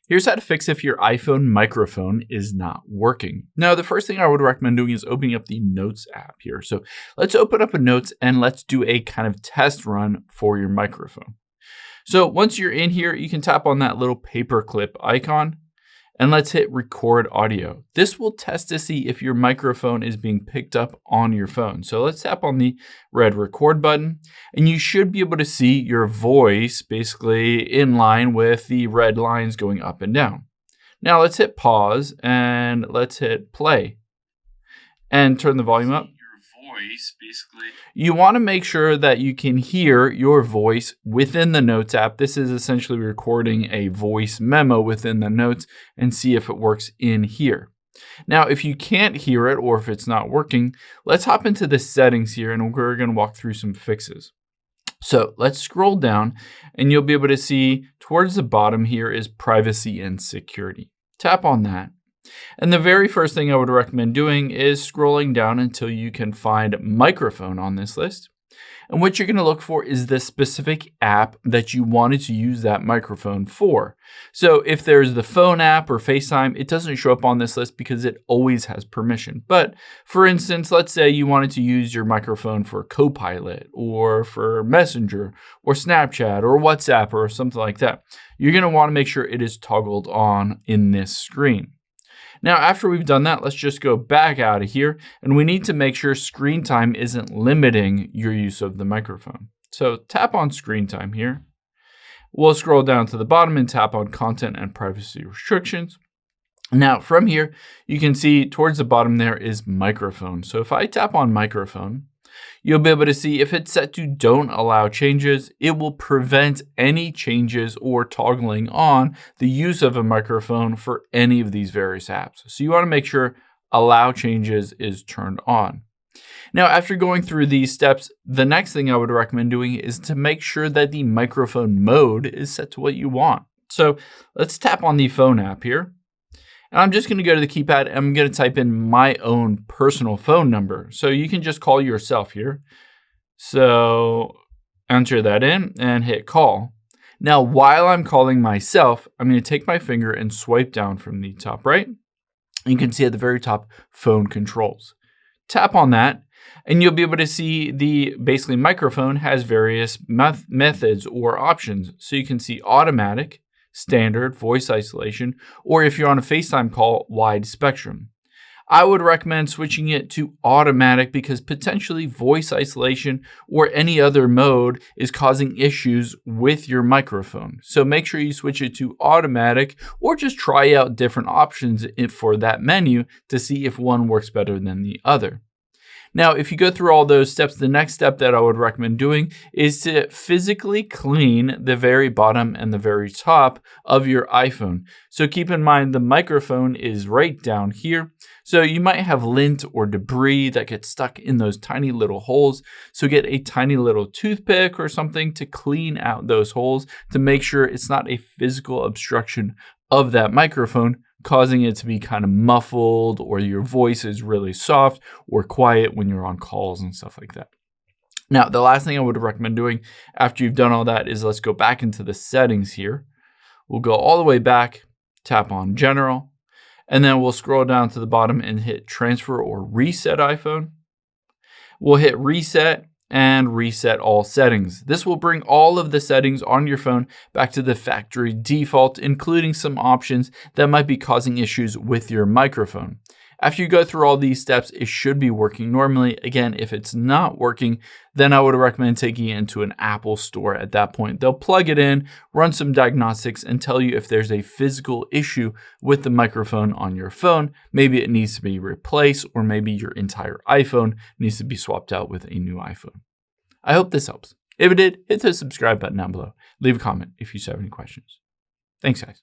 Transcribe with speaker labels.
Speaker 1: Here's how to fix if your iPhone microphone is not working. Now, the first thing I would recommend doing is opening up the Notes app here. So let's open up a Notes and let's do a kind of test run for your microphone. So once you're in here, you can tap on that little paperclip icon and let's hit record audio. This will test to see if your microphone is being picked up on your phone. So let's tap on the red record button and you should be able to see your voice basically in line with the red lines going up and down. Now let's hit pause and let's hit play and turn the volume up. You want to make sure that you can hear your voice within the Notes app. This is essentially recording a voice memo within the Notes and see if it works in here. Now, if you can't hear it or if it's not working, let's hop into the settings here and we're going to walk through some fixes. So let's scroll down and you'll be able to see towards the bottom here is privacy and security. Tap on that. And the very first thing I would recommend doing is scrolling down until you can find microphone on this list. And what you're going to look for is the specific app that you wanted to use that microphone for. So if there's the phone app or FaceTime, it doesn't show up on this list because it always has permission. But for instance, let's say you wanted to use your microphone for Copilot or for Messenger or Snapchat or WhatsApp or something like that. You're going to want to make sure it is toggled on in this screen. Now, after we've done that, let's just go back out of here and we need to make sure screen time isn't limiting your use of the microphone. So tap on screen time here. We'll scroll down to the bottom and tap on content and privacy restrictions. Now from here, you can see towards the bottom there is microphone. So if I tap on microphone, you'll be able to see if it's set to don't allow changes, it will prevent any changes or toggling on the use of a microphone for any of these various apps. So you want to make sure allow changes is turned on. Now, after going through these steps, the next thing I would recommend doing is to make sure that the microphone mode is set to what you want. So let's tap on the phone app here. And I'm just going to go to the keypad and I'm going to type in my own personal phone number. So you can just call yourself here. So enter that in and hit call. Now, while I'm calling myself, I'm going to take my finger and swipe down from the top right. You can see at the very top, phone controls. Tap on that and you'll be able to see the basically microphone has various methods or options. So you can see automatic, standard, voice isolation, or if you're on a FaceTime call, wide spectrum. I would recommend switching it to automatic because potentially voice isolation or any other mode is causing issues with your microphone. So make sure you switch it to automatic or just try out different options for that menu to see if one works better than the other. Now, if you go through all those steps, the next step that I would recommend doing is to physically clean the very bottom and the very top of your iPhone. So keep in mind the microphone is right down here. So you might have lint or debris that gets stuck in those tiny little holes. So get a tiny little toothpick or something to clean out those holes to make sure it's not a physical obstruction of that microphone, causing it to be kind of muffled or your voice is really soft or quiet when you're on calls and stuff like that. Now, the last thing I would recommend doing after you've done all that is let's go back into the settings here. We'll go all the way back, tap on general, and then we'll scroll down to the bottom and hit transfer or reset iPhone. We'll hit reset and reset all settings. This will bring all of the settings on your phone back to the factory default, including some options that might be causing issues with your microphone. After you go through all these steps, it should be working normally. Again, if it's not working, then I would recommend taking it into an Apple store at that point. They'll plug it in, run some diagnostics, and tell you if there's a physical issue with the microphone on your phone. Maybe it needs to be replaced, or maybe your entire iPhone needs to be swapped out with a new iPhone. I hope this helps. If it did, hit the subscribe button down below. Leave a comment if you have any questions. Thanks, guys.